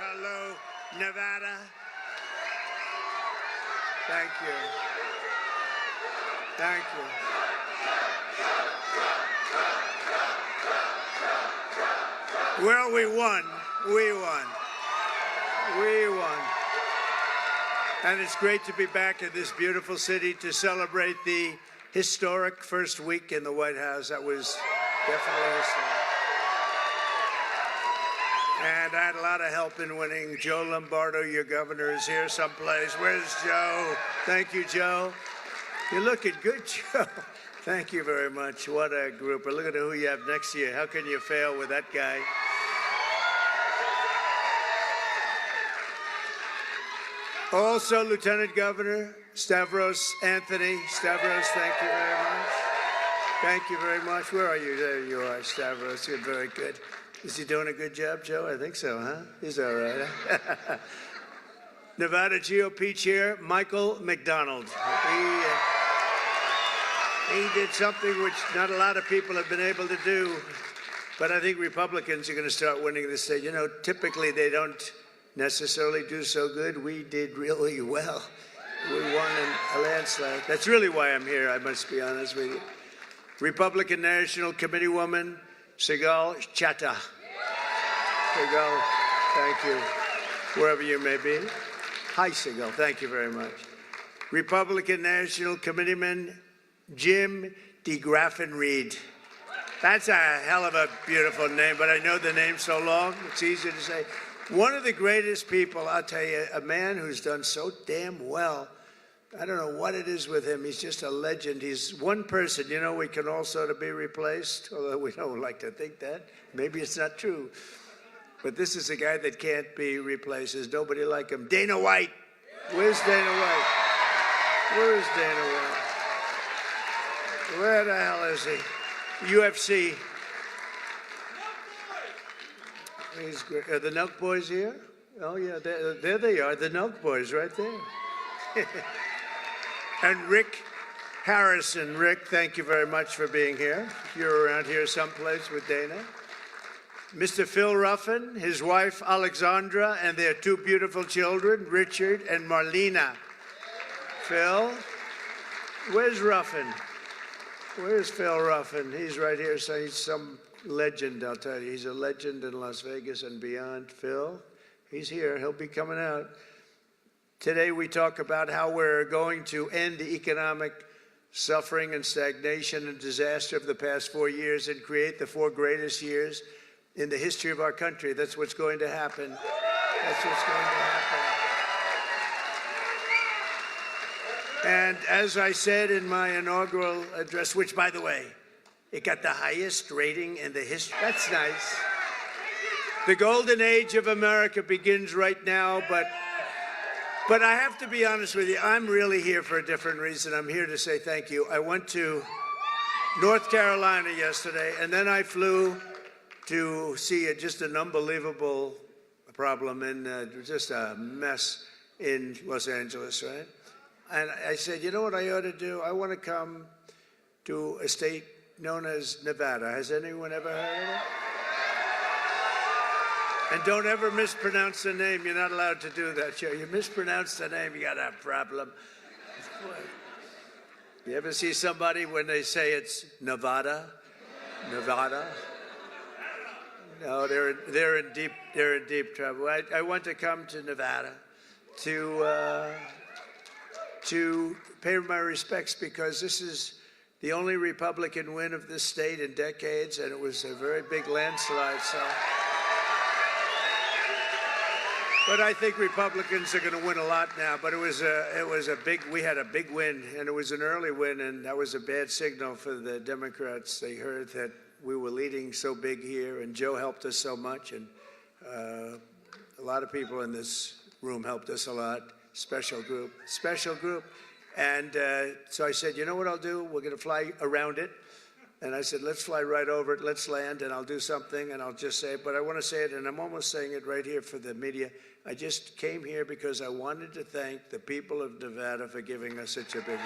Hello, Nevada. Thank you. Thank you. Well, we won. We won. We won. And it's great to be back in this beautiful city to celebrate the historic first week in the White House. That was definitely historic. And I had a lot of help in winning. Joe Lombardo, your governor, is here someplace. Where's Joe? Thank you, Joe. You're looking good, Joe. Thank you very much. What a group. Look at who you have next to you. How can you fail with that guy? Also, Lieutenant Governor Stavros Anthony. Stavros, thank you very much. Thank you very much. Where are you? There you are, Stavros. You're very good. Is he doing a good job, Joe? I think so, huh? He's all right. Nevada GOP Chair Michael McDonald. He did something which not a lot of people have been able to do, but I think Republicans are going to start winning the state. You know, typically they don't necessarily do so good. We did really well. We won in a landslide. That's really why I'm here, I must be honest with you. Republican National Committee woman Sigal Chattah. Sigal, thank you, wherever you may be. Hi, Sigal, thank you very much. Republican National Committeeman Jim DeGraffenreid. That's a hell of a beautiful name, but I know the name so long, it's easy to say. One of the greatest people, I'll tell you, a man who's done so damn well. I don't know what it is with him. He's just a legend. He's one person, you know, we can all sort of be replaced, although we don't like to think that. Maybe it's not true. But this is a guy that can't be replaced. There's nobody like him. Dana White. Where's Dana White? Where's Dana White? Where the hell is he? UFC. He's great. Are the Nelk Boys here? Oh, yeah, there they are, the Nelk Boys right there. And Rick Harrison. Rick, thank you very much for being here. You're around here someplace with Dana. Mr. Phil Ruffin, his wife Alexandra, and their two beautiful children, Richard and Marlena. Phil, where's Ruffin? Where's Phil Ruffin? He's right here, so he's some legend, I'll tell you. He's a legend in Las Vegas and beyond. Phil, he's here. He'll be coming out. Today we talk about how we're going to end the economic suffering and stagnation and disaster of the past 4 years and create the 4 greatest years in the history of our country. That's what's going to happen. That's what's going to happen. And as I said in my inaugural address, which, by the way, it got the highest rating in the history. That's nice. The golden age of America begins right now, but I have to be honest with you, I'm really here for a different reason. I'm here to say thank you. I went to North Carolina yesterday, and then I flew to see just an unbelievable problem and just a mess in Los Angeles, right? And I said, you know what I ought to do? I want to come to a state known as Nevada. Has anyone ever heard of it? And don't ever mispronounce the name. You're not allowed to do that. You mispronounce the name, you got a problem. You ever see somebody when they say it's Nevada? Nevada? No, they're in deep trouble. I want to come to Nevada to pay my respects because this is the only Republican win of this state in decades, and it was a very big landslide. So. But I think Republicans are going to win a lot now. But we had a big win, and it was an early win, and that was a bad signal for the Democrats. They heard that we were leading so big here, and Joe helped us so much, and a lot of people in this room helped us a lot. Special group. And so I said, you know what I'll do? We're going to fly around it. And I said, let's fly right over it. Let's land, and I'll do something, and I'll just say it. But I want to say it, and I'm almost saying it right here for the media. I just came here because I wanted to thank the people of Nevada for giving us such a big win.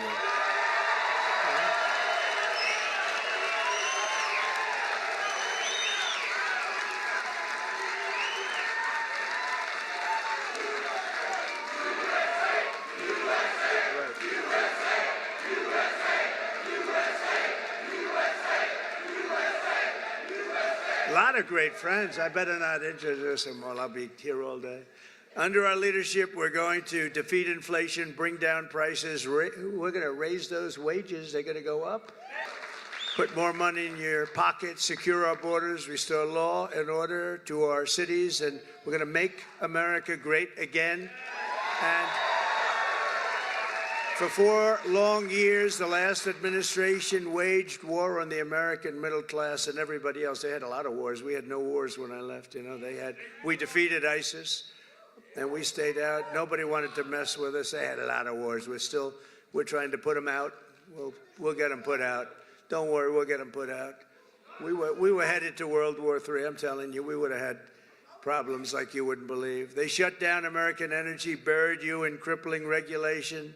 lot of great friends. I better not introduce them all. I'll be here all day. Under our leadership, we're going to defeat inflation, bring down prices. We're going to raise those wages. They're going to go up. Put more money in your pocket, secure our borders, restore law and order to our cities, and we're going to make America great again. And for 4 long years, the last administration waged war on the American middle class and everybody else. They had a lot of wars. We had no wars when I left. We defeated ISIS, and we stayed out. Nobody wanted to mess with us. They had a lot of wars. We're trying to put them out. We'll get them put out. Don't worry, we'll get them put out. We were headed to World War III. I'm telling you, we would have had problems like you wouldn't believe. They shut down American energy, buried you in crippling regulation,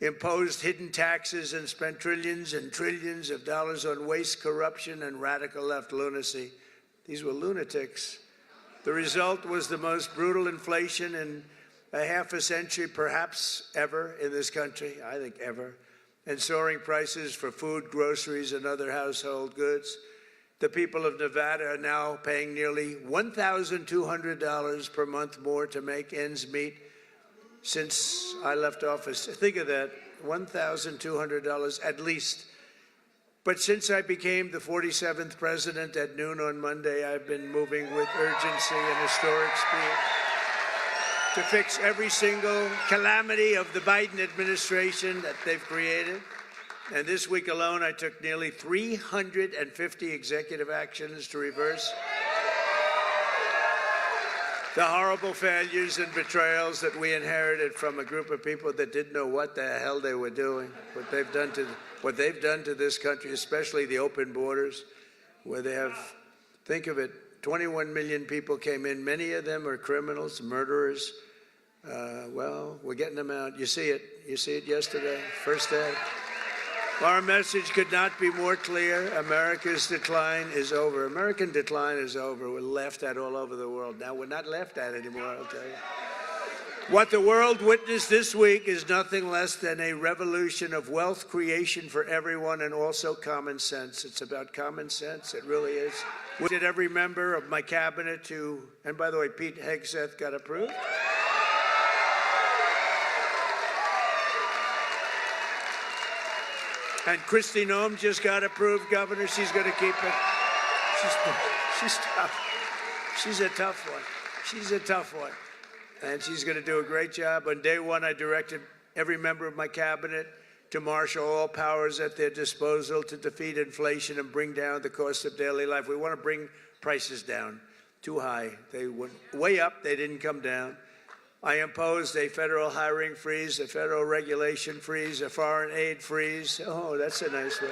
imposed hidden taxes, and spent trillions and trillions of dollars on waste, corruption, and radical left lunacy. These were lunatics. The result was the most brutal inflation in a half a century, perhaps ever, in this country, I think ever, and soaring prices for food, groceries, and other household goods. The people of Nevada are now paying nearly $1,200 per month more to make ends meet since I left office. Think of that, $1,200 at least. But since I became the 47th president at noon on Monday, I've been moving with urgency and historic speed to fix every single calamity of the Biden administration that they've created. And this week alone, I took nearly 350 executive actions to reverse the horrible failures and betrayals that we inherited from a group of people that didn't know what the hell they were doing, what they've done to this country, especially the open borders, where they have, think of it, 21 million people came in. Many of them are criminals, murderers. Well, we're getting them out. You see it. You see it yesterday, first day. Our message could not be more clear. America's decline is over. American decline is over. We're laughed at all over the world. Now we're not laughed at anymore, I'll tell you. What the world witnessed this week is nothing less than a revolution of wealth creation for everyone and also common sense. It's about common sense. It really is. We did every member of my cabinet to, and by the way, Pete Hegseth got approved. And Kristi Noem just got approved, Governor. She's going to keep it. She's tough. She's a tough one. She's a tough one. And she's going to do a great job. On day one, I directed every member of my cabinet to marshal all powers at their disposal to defeat inflation and bring down the cost of daily life. We want to bring prices down. Too high. They went way up. They didn't come down. I imposed a federal hiring freeze, a federal regulation freeze, a foreign aid freeze. Oh, that's a nice one.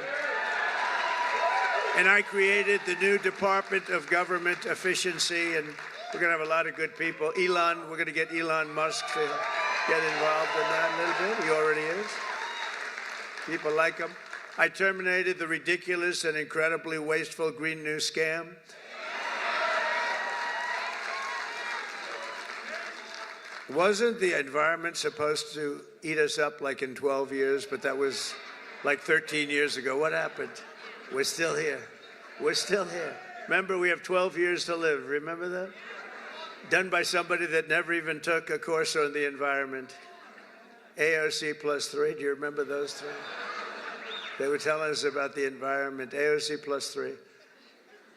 And I created the new Department of Government Efficiency, and we're going to have a lot of good people. We're going to get Elon Musk to get involved in that a little bit. He already is. People like him. I terminated the ridiculous and incredibly wasteful Green New Scam. Wasn't the environment supposed to eat us up like in 12 years? But that was like 13 years ago. What happened? We're still here. We're still here. Remember, we have 12 years to live. Remember that? Done by somebody that never even took a course on the environment. AOC plus 3. Do you remember those 3? They were telling us about the environment. AOC plus 3.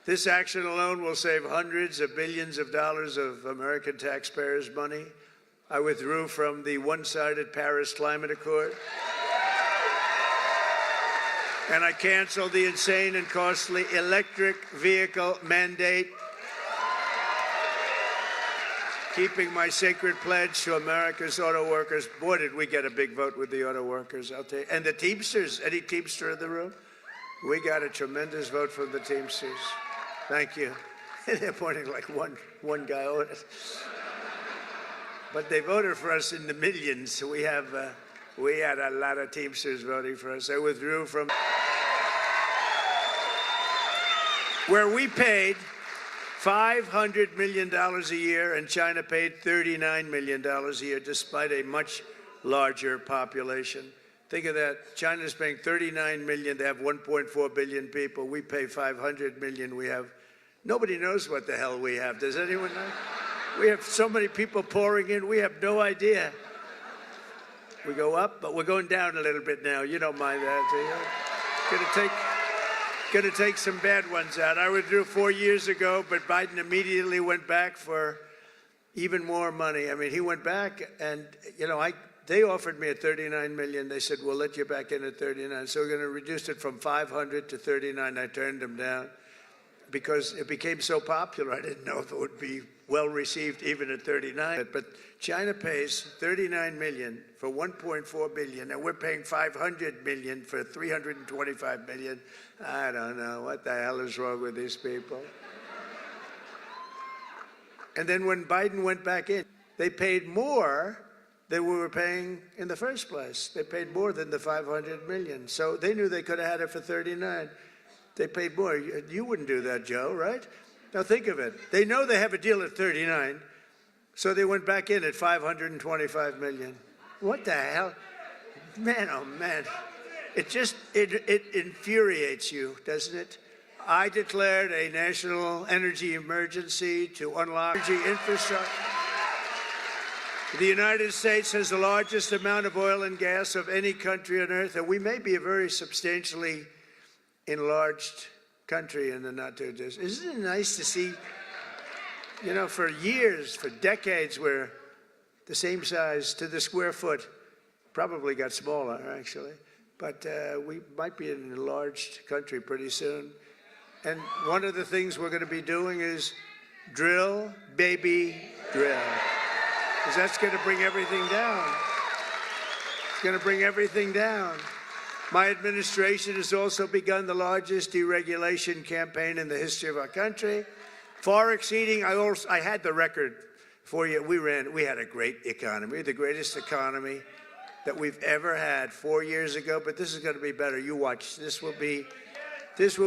This action alone will save hundreds of billions of dollars of American taxpayers' money. I withdrew from the one-sided Paris Climate Accord. And I canceled the insane and costly electric vehicle mandate, keeping my sacred pledge to America's auto workers. Boy, did we get a big vote with the auto workers, I'll tell you. And the Teamsters, any Teamster in the room? We got a tremendous vote from the Teamsters. Thank you. They're pointing like one guy on it. But they voted for us in the millions. We had a lot of Teamsters voting for us. I withdrew from where we paid $500 million a year and China paid $39 million a year, despite a much larger population. Think of that. China's paying $39 million. They have 1.4 billion people. We pay $500 million. We have Nobody knows what the hell we have. Does anyone know? We have so many people pouring in, we have no idea. We go up, but we're going down a little bit now. You don't mind that, do you? Gonna take some bad ones out. I withdrew 4 years ago, but Biden immediately went back for even more money. I mean, he went back, and they offered me at 39 million. They said, we'll let you back in at 39. So we're going to reduce it from 500 to 39. I turned them down because it became so popular. I didn't know if it would be well received even at 39. But China pays 39 million for 1.4 billion, and we're paying 500 million for 325 million. I don't know what the hell is wrong with these people. And then when Biden went back in, they paid more than we were paying in the first place. They paid more than the 500 million. So they knew they could have had it for 39. They paid more. You wouldn't do that, Joe, right? Now think of it. They know they have a deal at 39, so they went back in at 525 million. What the hell? Man, oh man. It infuriates you, doesn't it? I declared a national energy emergency to unlock energy infrastructure. The United States has the largest amount of oil and gas of any country on earth, and we may be a very substantially enlarged country in the not too distant. Isn't it nice to see, for years, for decades, we're the same size to the square foot, probably got smaller, actually, but we might be an enlarged country pretty soon. And one of the things we're going to be doing is drill, baby, drill. Because that's going to bring everything down. It's going to bring everything down. My administration has also begun the largest deregulation campaign in the history of our country, far exceeding, I had the record for you. We had a great economy, the greatest economy that we've ever had 4 years ago, but this is going to be better. You watch. This will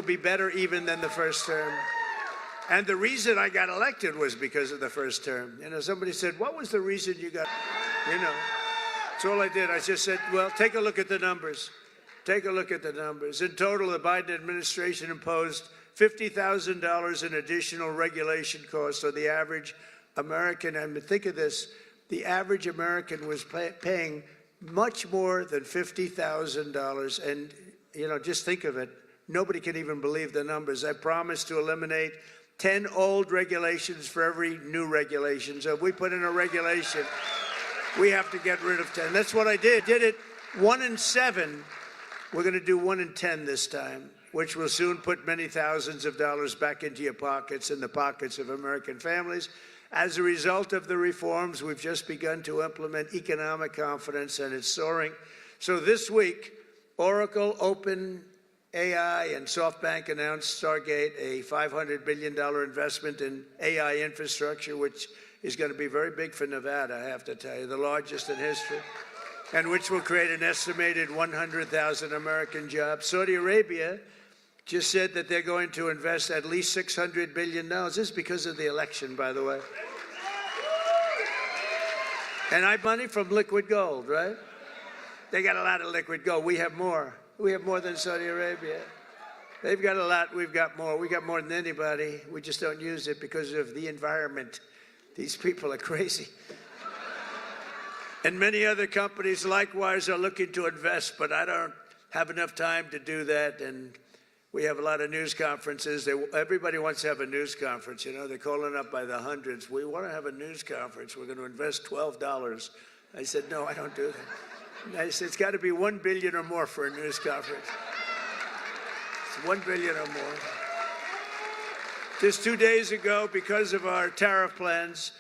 be better even than the first term. And the reason I got elected was because of the first term. Somebody said, what was the reason you got, that's all I did. I just said, well, take a look at the numbers. Take a look at the numbers. In total, the Biden administration imposed $50,000 in additional regulation costs on the average American. I mean, think of this. The average American was paying much more than $50,000. And, just think of it. Nobody can even believe the numbers. I promised to eliminate 10 old regulations for every new regulation. So if we put in a regulation, we have to get rid of 10. That's what I did. Did it 1 in 7. We're going to do 1 in 10 this time, which will soon put many thousands of dollars back into your pockets and the pockets of American families. As a result of the reforms, we've just begun to implement economic confidence, and it's soaring. So this week, Oracle, OpenAI, and SoftBank announced Stargate, a $500 billion investment in AI infrastructure, which is going to be very big for Nevada, I have to tell you, the largest in history, and which will create an estimated 100,000 American jobs. Saudi Arabia just said that they're going to invest at least $600 billion. This is because of the election, by the way. And I have money from liquid gold, right? They got a lot of liquid gold. We have more. We have more than Saudi Arabia. They've got a lot. We've got more. We got more than anybody. We just don't use it because of the environment. These people are crazy. And many other companies likewise are looking to invest, but I don't have enough time to do that. And we have a lot of news conferences. Everybody wants to have a news conference. They're calling up by the hundreds. We want to have a news conference. We're going to invest $12. I said, no, I don't do that. And I said, it's got to be $1 billion or more for a news conference. It's $1 billion or more. Just 2 days ago, because of our tariff plans,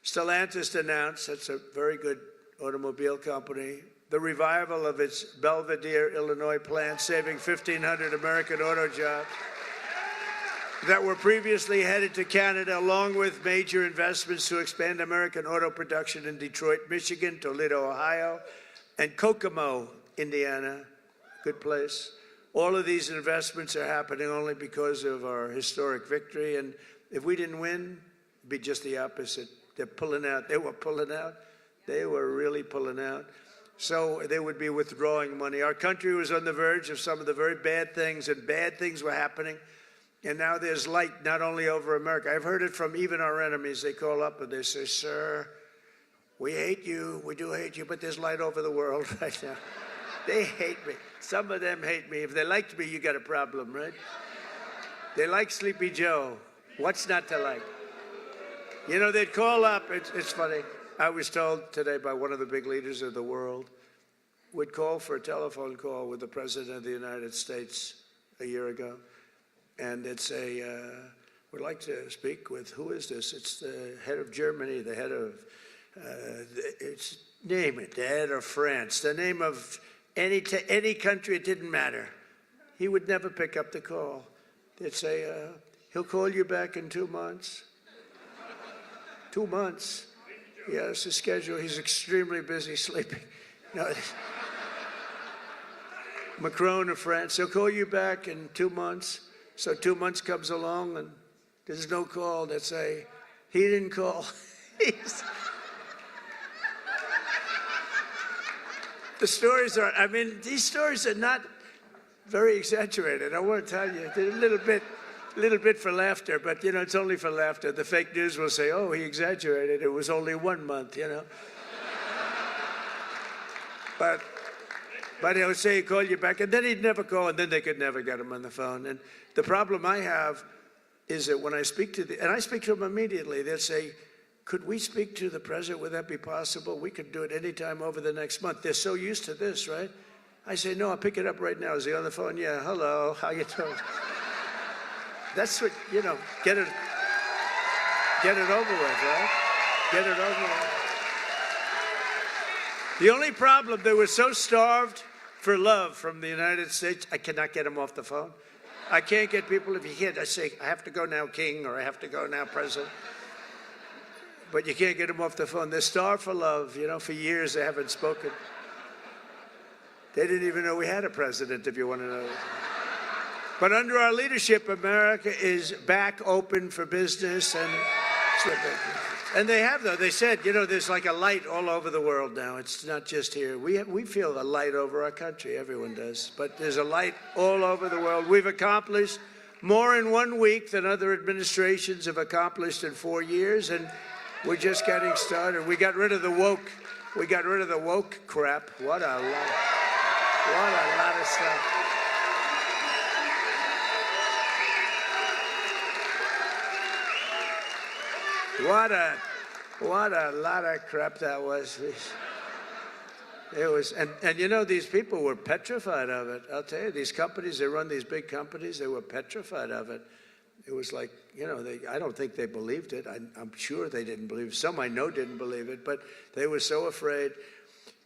Stellantis announced, that's a very good automobile company, the revival of its Belvidere, Illinois plant, saving 1,500 American auto jobs that were previously headed to Canada, along with major investments to expand American auto production in Detroit, Michigan, Toledo, Ohio, and Kokomo, Indiana. Good place. All of these investments are happening only because of our historic victory. And if we didn't win, it'd be just the opposite. They're pulling out. They were pulling out. They were really pulling out. So they would be withdrawing money. Our country was on the verge of some of the very bad things, and bad things were happening. And now there's light not only over America. I've heard it from even our enemies. They call up and they say, sir, we hate you. We do hate you, but there's light over the world right now. They hate me. Some of them hate me. If they liked me, you got a problem, right? They like Sleepy Joe. What's not to like? You know, they'd call up. It's funny. I was told today by one of the big leaders of the world, would call for a telephone call with the President of the United States a year ago. And they'd say, we'd like to speak with, who is this? It's the head of Germany, the head of, it's, name it, the head of France, the name of any country, it didn't matter. He would never pick up the call. They'd say, he'll call you back in 2 months. 2 months. He has a schedule. He's extremely busy sleeping. No. Macron of France, he'll call you back in 2 months. So 2 months comes along and there's no call. They'd say, he didn't call. The stories are, I mean, these stories are not very exaggerated. I want to tell you, they're a little bit for laughter, but, you know, it's only for laughter. The fake news will say, oh, he exaggerated. It was only 1 month, you know. But he'll say he'd call you back, and then he'd never call, and then they could never get him on the phone. And the problem I have is that when I speak to and I speak to them immediately, they'll say, could we speak to the president? Would that be possible? We could do it anytime over the next month. They're so used to this, right? I say, no, I'll pick it up right now. Is he on the phone? Yeah, hello, how you doing? That's what, you know, get it over with, right? Get it over with. The only problem, they were so starved for love from the United States, I cannot get them off the phone. I can't get people, if you can't, I say, I have to go now, King, or I have to go now, President. But you can't get them off the phone. They're starved for love. You know, for years they haven't spoken. They didn't even know we had a president, if you want to know. But under our leadership, America is back open for business, and they have, though. They said, you know, there's like a light all over the world now. It's not just here. We feel the light over our country. Everyone does. But there's a light all over the world. We've accomplished more in 1 week than other administrations have accomplished in 4 years, and we're just getting started. We got rid of the woke. We got rid of the woke crap. What a lot of stuff. What a lot of crap that was. It was, and you know, these people were petrified of it. I'll tell you, these companies, they run these big companies, they were petrified of it. It was like, you know, I don't think they believed it. I'm sure they didn't believe it. Some I know didn't believe it, but they were so afraid.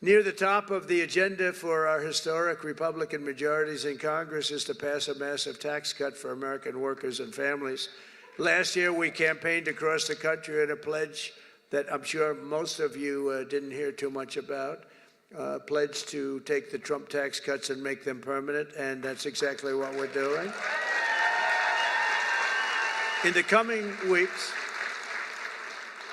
Near the top of the agenda for our historic Republican majorities in Congress is to pass a massive tax cut for American workers and families. Last year, we campaigned across the country on a pledge that I'm sure most of you didn't hear too much about, pledge to take the Trump tax cuts and make them permanent, and that's exactly what we're doing. In the coming weeks,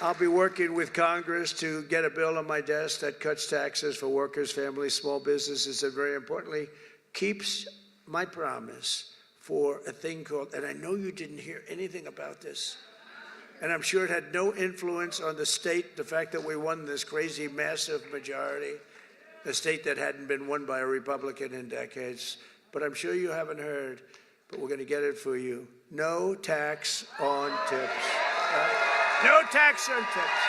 I'll be working with Congress to get a bill on my desk that cuts taxes for workers, families, small businesses, and very importantly, keeps my promise for a thing called, and I know you didn't hear anything about this, and I'm sure it had no influence on the state, the fact that we won this crazy, massive majority, a state that hadn't been won by a Republican in decades, but I'm sure you haven't heard, but we're going to get it for you. No tax on tips. No tax on tips.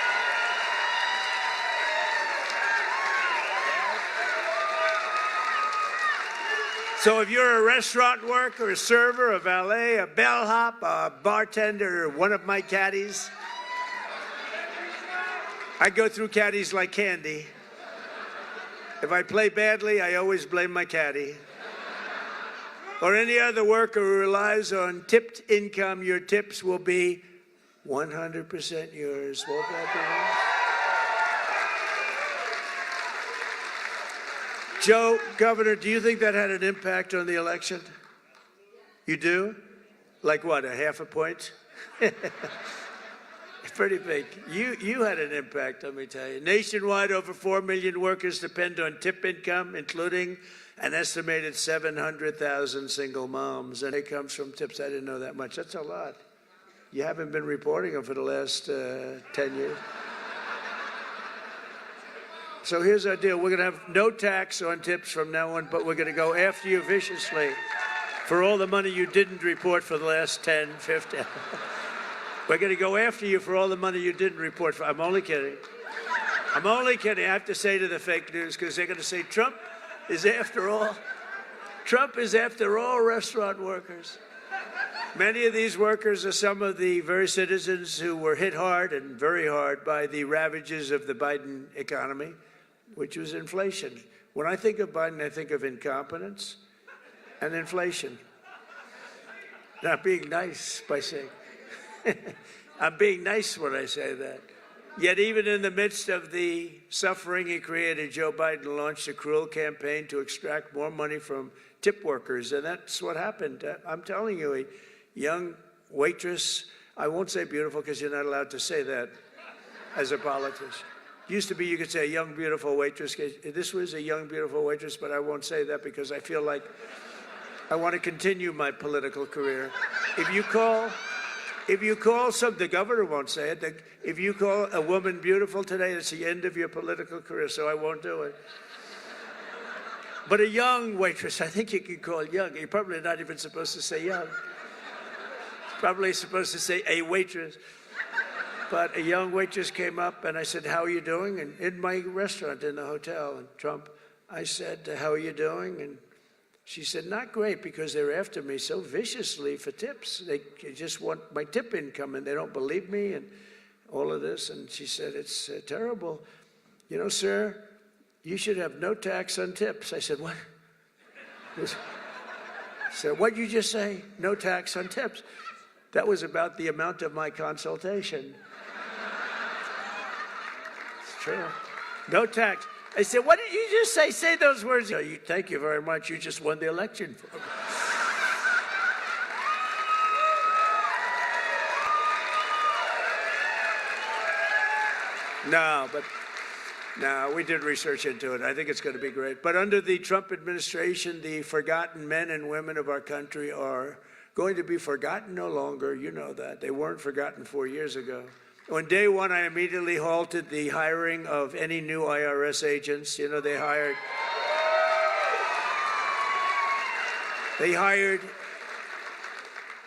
So if you're a restaurant worker, a server, a valet, a bellhop, a bartender, or one of my caddies, I go through caddies like candy. If I play badly, I always blame my caddy. Or any other worker who relies on tipped income, your tips will be 100% yours. Won't that be nice? Joe, Governor, do you think that had an impact on the election? You do? Like what, a half a point? Pretty big. You had an impact, let me tell you. Nationwide, over 4 million workers depend on tip income, including an estimated 700,000 single moms, and it comes from tips. I didn't know that much. That's a lot. You haven't been reporting them for the last 10 years. So here's our deal. We're going to have no tax on tips from now on, but we're going to go after you viciously for all the money you didn't report for the last 10, 15. We're going to go after you for all the money you didn't report for. I'm only kidding. I'm only kidding. I have to say to the fake news, because they're going to say Trump is after all restaurant workers. Many of these workers are some of the very citizens who were hit hard and very hard by the ravages of the Biden economy, which was inflation. When I think of Biden, I think of incompetence and inflation. Not being nice by saying. I'm being nice when I say that. Yet even in the midst of the suffering he created, Joe Biden launched a cruel campaign to extract more money from tip workers, and that's what happened. I'm telling you, a young waitress, I won't say beautiful because you're not allowed to say that as a politician. Used to be you could say a young, beautiful waitress. This was a young, beautiful waitress, but I won't say that because I feel like I want to continue my political career. If you call the governor won't say it. If you call a woman beautiful today, it's the end of your political career, so I won't do it. But a young waitress, I think you can call young. You're probably not even supposed to say young. Probably supposed to say a waitress. But a young waitress came up, and I said, "How are you doing?" And in my restaurant in the hotel in Trump, I said, "How are you doing?" And she said, "Not great, because they're after me so viciously for tips. They just want my tip income, and they don't believe me, and all of this." And she said, "It's terrible. You know, sir, you should have no tax on tips." I said, "What?" She said, "What'd you just say? No tax on tips?" That was about the amount of my consultation. It's true. No tax. I said, "What did you just say? Say those words." Thank you very much. You just won the election for me. No, we did research into it. I think it's going to be great. But under the Trump administration, the forgotten men and women of our country are going to be forgotten no longer. You know that. They weren't forgotten 4 years ago. On day one, I immediately halted the hiring of any new IRS agents. You know, they hired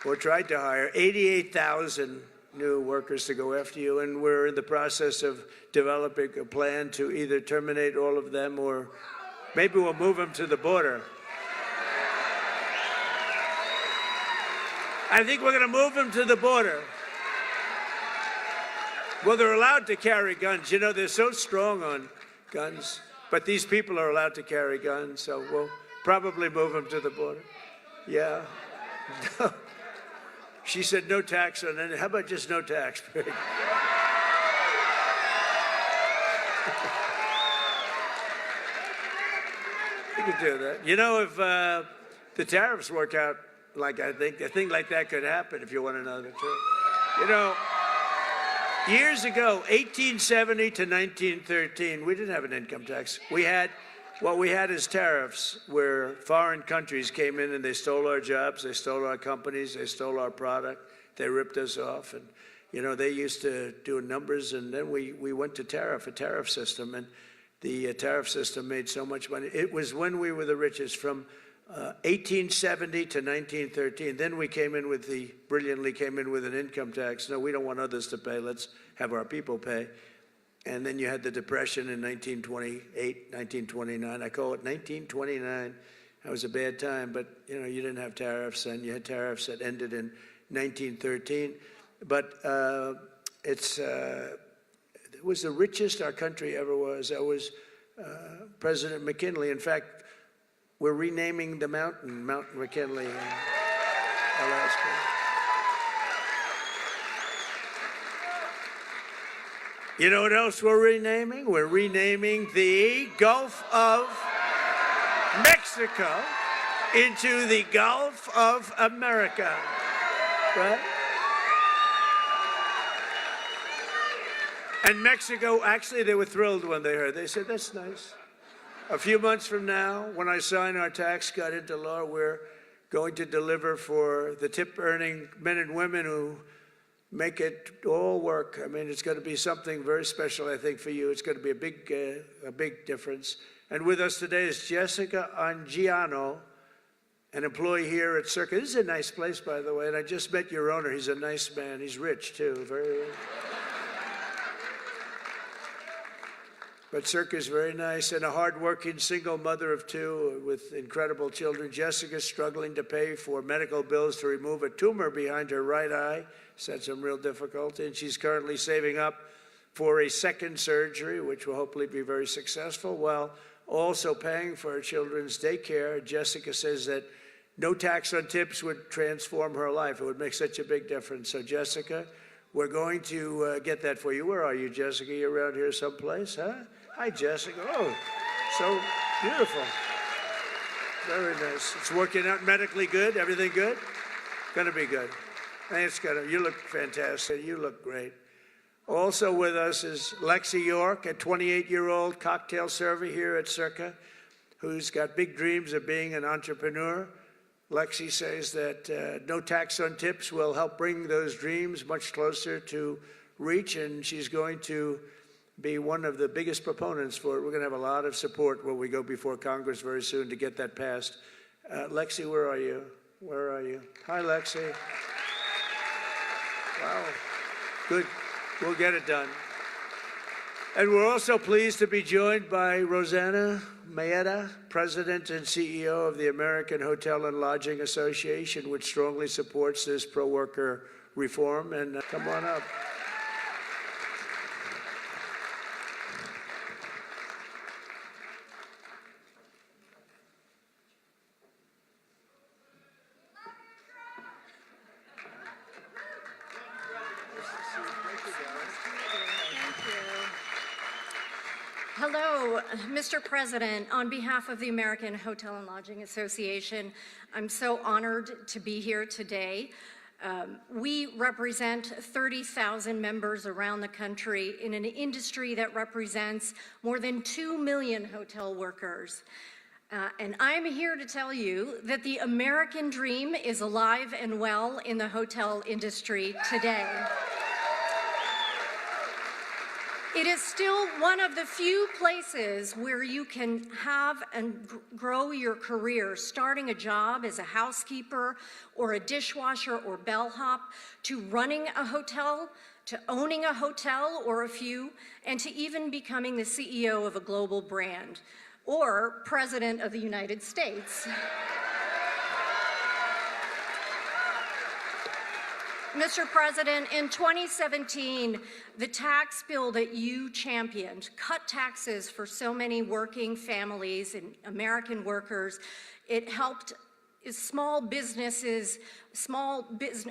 or tried to hire 88,000 new workers to go after you, and we're in the process of developing a plan to either terminate all of them or maybe we'll move them to the border. I think we're going to move them to the border. Well, they're allowed to carry guns. You know, they're so strong on guns, but these people are allowed to carry guns, so we'll probably move them to the border. Yeah. She said no tax on it. How about just no tax? You could do that. You know, if the tariffs work out like I think, a thing like that could happen, if you want to know the truth. You know, years ago, 1870 to 1913, we didn't have an income tax. What we had is tariffs, where foreign countries came in and they stole our jobs, they stole our companies, they stole our product, they ripped us off. And, you know, they used to do numbers, and then we went to a tariff system, and the tariff system made so much money. It was when we were the richest, from 1870 to 1913. Then we brilliantly came in with an income tax. No, we don't want others to pay. Let's have our people pay. And then you had the Depression in 1928, 1929. I call it 1929. That was a bad time, but, you know, you didn't have tariffs, and you had tariffs that ended in 1913. But it was the richest our country ever was. That was President McKinley. In fact, we're renaming the mountain, Mount McKinley in Alaska. You know what else we're renaming? We're renaming the Gulf of Mexico into the Gulf of America, right? And Mexico, actually, they were thrilled when they heard. They said, "That's nice." A few months from now, when I sign our tax cut into law, we're going to deliver for the tip-earning men and women who make it all work. I mean, it's going to be something very special, I think, for you. It's going to be a big difference. And with us today is Jessica Angiano, an employee here at Circa. This is a nice place, by the way, and I just met your owner. He's a nice man. He's rich, too, very rich. But Circa is very nice, and a hardworking single mother of two with incredible children. Jessica's struggling to pay for medical bills to remove a tumor behind her right eye. She's had some real difficulty, and she's currently saving up for a second surgery, which will hopefully be very successful, while also paying for her children's daycare. Jessica says that no tax on tips would transform her life. It would make such a big difference. So, Jessica, we're going to get that for you. Where are you, Jessica? You around here someplace, huh? Hi, Jessica. Oh, so beautiful. Very nice. It's working out medically good? Everything good? Gonna be good. I think it's gonna, you look fantastic. You look great. Also with us is Lexi York, a 28-year-old cocktail server here at Circa, who's got big dreams of being an entrepreneur. Lexi says that no tax on tips will help bring those dreams much closer to reach, and she's going to be one of the biggest proponents for it. We're going to have a lot of support when we go before Congress very soon to get that passed. Lexi, where are you? Where are you? Hi, Lexi. Wow. Good. We'll get it done. And we're also pleased to be joined by Rosanna Maeda, President and CEO of the American Hotel and Lodging Association, which strongly supports this pro-worker reform. And come on up. Hello, Mr. President. On behalf of the American Hotel and Lodging Association, I'm so honored to be here today. We represent 30,000 members around the country in an industry that represents more than 2 million hotel workers. And I'm here to tell you that the American dream is alive and well in the hotel industry today. It is still one of the few places where you can have and grow your career, starting a job as a housekeeper or a dishwasher or bellhop, to running a hotel, to owning a hotel or a few, and to even becoming the CEO of a global brand or President of the United States. Mr. President, in 2017, the tax bill that you championed cut taxes for so many working families and American workers. It helped small businesses,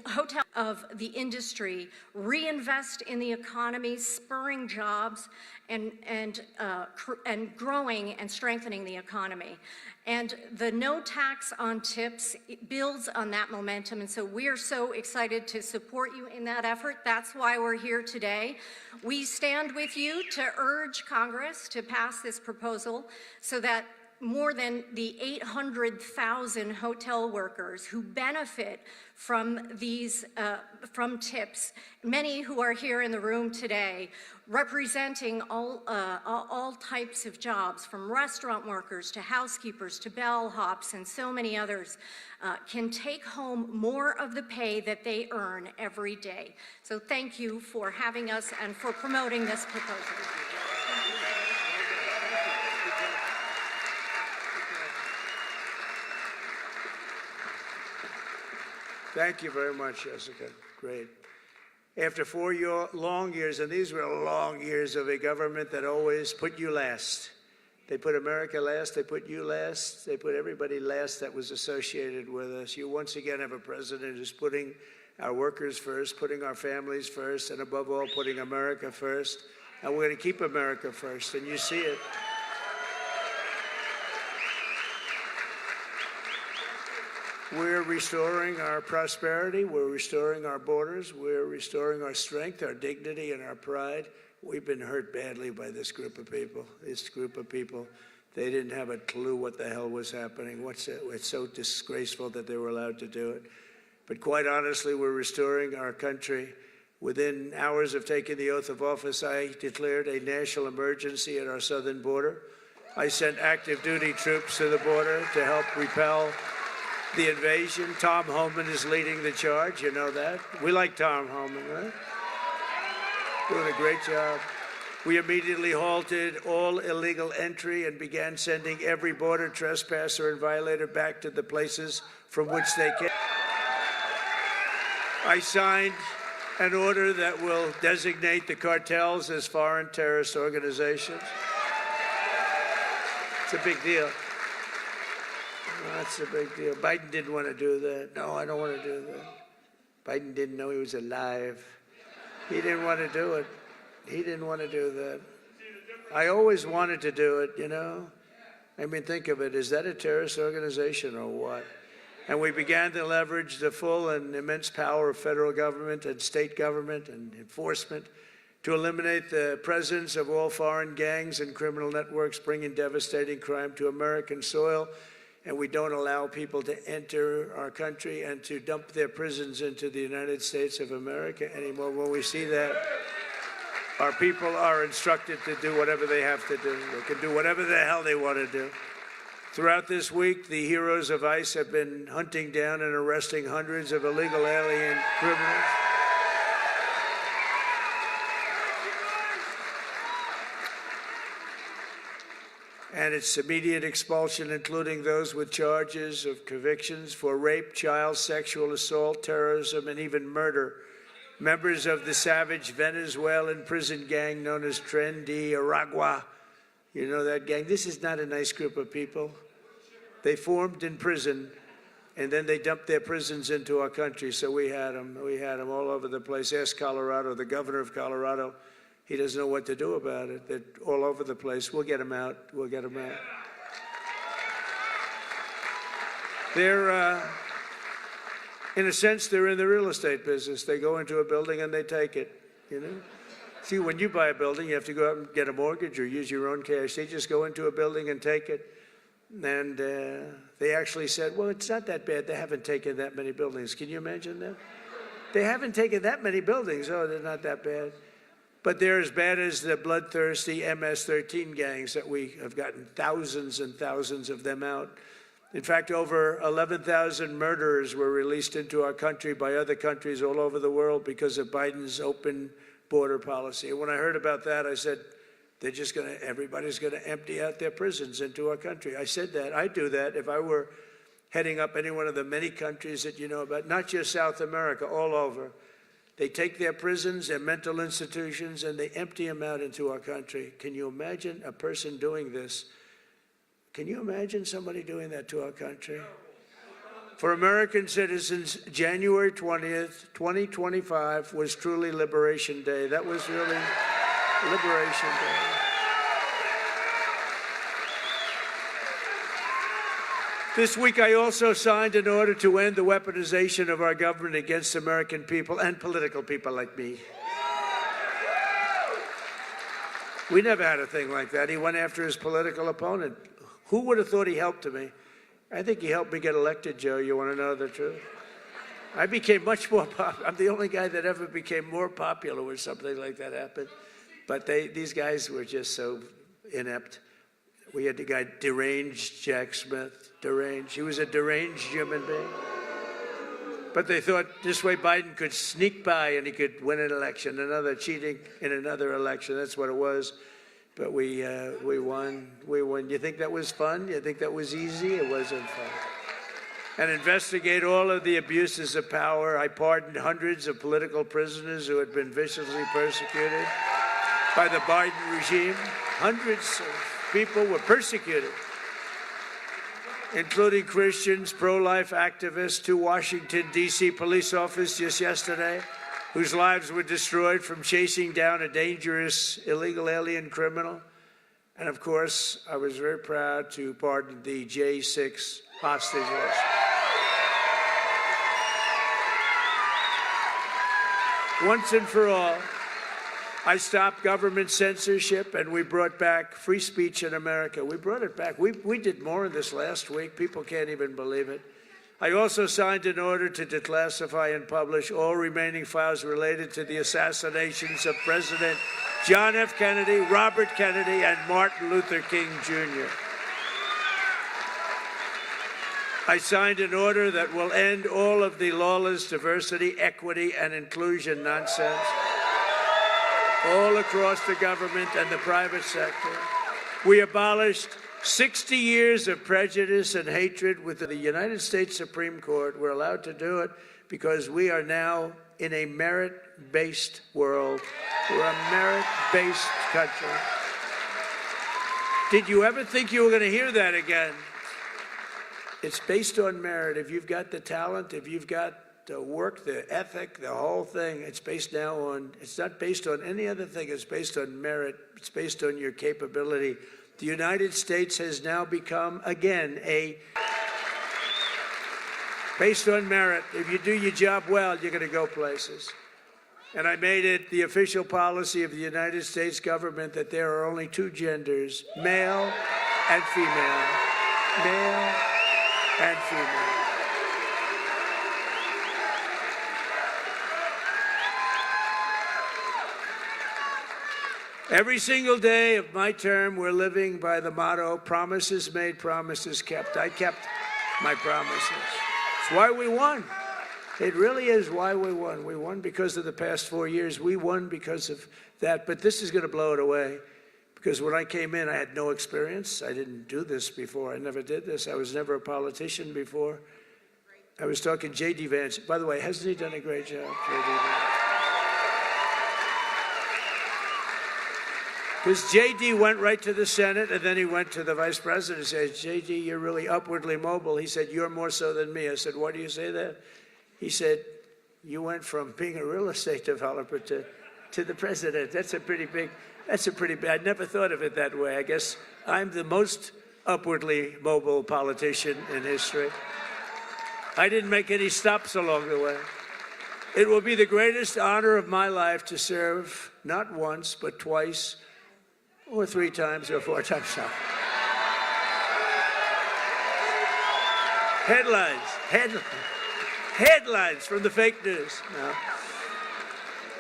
hotel of the industry reinvest in the economy, spurring jobs and growing and strengthening the economy. And the no tax on tips builds on that momentum, and so we are so excited to support you in that effort. That's why we're here today. We stand with you to urge Congress to pass this proposal so that more than the 800,000 hotel workers who benefit from these from tips, many who are here in the room today, representing all types of jobs, from restaurant workers to housekeepers to bellhops and so many others, can take home more of the pay that they earn every day. So thank you for having us and for promoting this proposal. Thank you very much, Jessica. Great. After 4 long years, and these were long years of a government that always put you last. They put America last, they put you last, they put everybody last that was associated with us. You once again have a president who's putting our workers first, putting our families first, and above all, putting America first. And we're going to keep America first, and you see it. We're restoring our prosperity, we're restoring our borders, we're restoring our strength, our dignity, and our pride. We've been hurt badly by this group of people They didn't have a clue what the hell was happening. It's so disgraceful that they were allowed to do it. But quite honestly, we're restoring our country. Within hours of taking the oath of office, I declared a national emergency at our southern border. I sent active duty troops to the border to help repel the invasion. Tom Homan is leading the charge, you know that. We like Tom Homan, right? Doing a great job. We immediately halted all illegal entry and began sending every border trespasser and violator back to the places from which they came. I signed an order that will designate the cartels as foreign terrorist organizations. It's a big deal. That's a big deal. Biden didn't want to do that. No, I don't want to do that. Biden didn't know he was alive. He didn't want to do it. He didn't want to do that. I always wanted to do it, you know? I mean, think of it. Is that a terrorist organization or what? And we began to leverage the full and immense power of federal government and state government and enforcement to eliminate the presence of all foreign gangs and criminal networks bringing devastating crime to American soil. And we don't allow people to enter our country and to dump their prisons into the United States of America anymore. When we see that, our people are instructed to do whatever they have to do. They can do whatever the hell they want to do. Throughout this week, the heroes of ICE have been hunting down and arresting hundreds of illegal alien criminals. And its immediate expulsion, including those with charges of convictions for rape, child sexual assault, terrorism, and even murder. Members of the savage Venezuelan prison gang known as Tren de Aragua. You know that gang? This is not a nice group of people. They formed in prison, and then they dumped their prisons into our country. So we had them all over the place. Ask Colorado, the governor of Colorado. He doesn't know what to do about it. They're all over the place. We'll get them out. We'll get them out. They're, in a sense, they're in the real estate business. They go into a building and they take it, you know? See, when you buy a building, you have to go out and get a mortgage or use your own cash. They just go into a building and take it. And they actually said, well, it's not that bad. They haven't taken that many buildings. Can you imagine that? They haven't taken that many buildings. Oh, they're not that bad. But they're as bad as the bloodthirsty MS-13 gangs that we have gotten thousands and thousands of them out. In fact, over 11,000 murderers were released into our country by other countries all over the world because of Biden's open border policy. And when I heard about that, I said, everybody's gonna empty out their prisons into our country. I said that, I'd do that if I were heading up any one of the many countries that you know about, not just South America, all over. They take their prisons, their mental institutions, and they empty them out into our country. Can you imagine a person doing this? Can you imagine somebody doing that to our country? For American citizens, January 20th, 2025 was truly Liberation Day. That was really Liberation Day. This week, I also signed an order to end the weaponization of our government against American people and political people like me. We never had a thing like that. He went after his political opponent. Who would have thought he helped me? I think he helped me get elected, Joe. You want to know the truth? I became much more popular. I'm the only guy that ever became more popular when something like that happened. But these guys were just so inept. We had the guy deranged Jack Smith, deranged. He was a deranged human being. But they thought this way Biden could sneak by and he could win an election, another cheating in another election. That's what it was. But we won. We won. You think that was fun? You think that was easy? It wasn't fun. And investigate all of the abuses of power. I pardoned hundreds of political prisoners who had been viciously persecuted by the Biden regime. Hundreds of people were persecuted, including Christians, pro-life activists, 2 Washington, D.C. police officers just yesterday, whose lives were destroyed from chasing down a dangerous illegal alien criminal. And of course, I was very proud to pardon the J6 hostages. Once and for all, I stopped government censorship, and we brought back free speech in America. We brought it back. We did more in this last week. People can't even believe it. I also signed an order to declassify and publish all remaining files related to the assassinations of President John F. Kennedy, Robert Kennedy, and Martin Luther King, Jr. I signed an order that will end all of the lawless diversity, equity, and inclusion nonsense all across the government and the private sector. We abolished 60 years of prejudice and hatred with the United States Supreme Court. We're allowed to do it because we are now in a merit-based world. We're a merit-based country. Did you ever think you were going to hear that again? It's based on merit. If you've got the talent, if you've got the work, the ethic, the whole thing, it's based now on, it's not based on any other thing, it's based on merit, it's based on your capability. The United States has now become, again, based on merit. If you do your job well, you're going to go places. And I made it the official policy of the United States government that there are only two genders, male and female. Male and female. Every single day of my term, we're living by the motto, promises made, promises kept. I kept my promises. It's why we won. It really is why we won. We won because of the past 4 years. We won because of that. But this is going to blow it away. Because when I came in, I had no experience. I didn't do this before. I never did this. I was never a politician before. I was talking J.D. Vance. By the way, hasn't he done a great job, J.D. Vance? Because J.D. went right to the Senate, and then he went to the vice president and said, J.D., you're really upwardly mobile. He said, you're more so than me. I said, why do you say that? He said, you went from being a real estate developer to the president. That's a pretty big, I never thought of it that way. I guess I'm the most upwardly mobile politician in history. I didn't make any stops along the way. It will be the greatest honor of my life to serve not once, but twice, or 3 times, or 4 times now. Headlines from the fake news.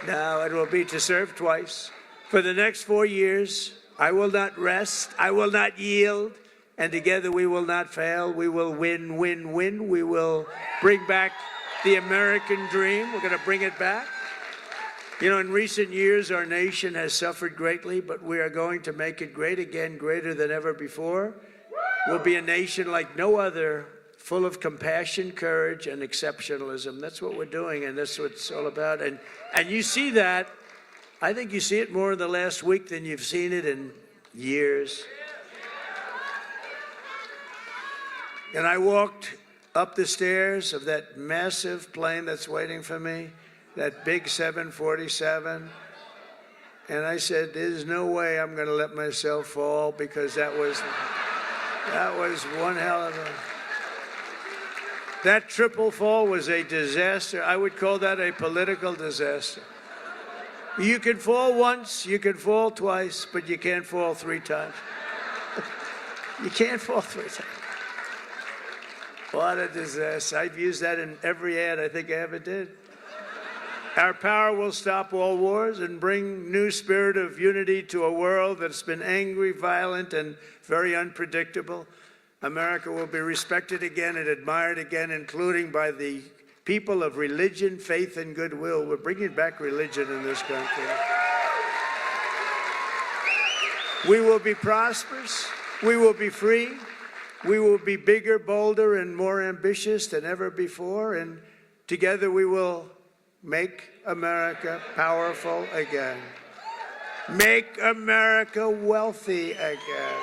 No, it will be to serve twice. For the next 4 years, I will not rest, I will not yield, and together we will not fail. We will win, win, win. We will bring back the American dream. We're going to bring it back. You know, in recent years, our nation has suffered greatly, but we are going to make it great again, greater than ever before. We'll be a nation like no other, full of compassion, courage, and exceptionalism. That's what we're doing, and that's what it's all about. And you see that. I think you see it more in the last week than you've seen it in years. And I walked up the stairs of that massive plane that's waiting for me, that big 747, and I said, there's no way I'm going to let myself fall, because that was one hell of a... That triple fall was a disaster. I would call that a political disaster. You can fall once, you can fall twice, but you can't fall 3 times. You can't fall 3 times. What a disaster. I've used that in every ad I think I ever did. Our power will stop all wars and bring new spirit of unity to a world that's been angry, violent, and very unpredictable. America will be respected again and admired again, including by the people of religion, faith, and goodwill. We're bringing back religion in this country. We will be prosperous. We will be free. We will be bigger, bolder, and more ambitious than ever before. And together we will make America powerful again. Make America wealthy again.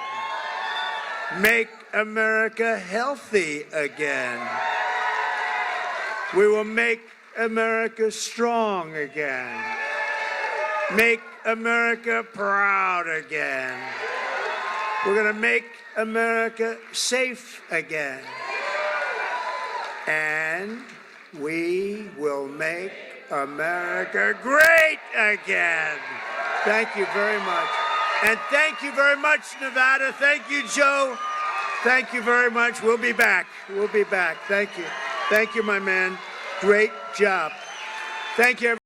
Make America healthy again. We will make America strong again. Make America proud again. We're going to make America safe again. And we will make America great again. Thank you very much. And thank you very much, Nevada. Thank you, Joe. Thank you very much. We'll be back. We'll be back. Thank you. Thank you, my man. Great job. Thank you, everybody.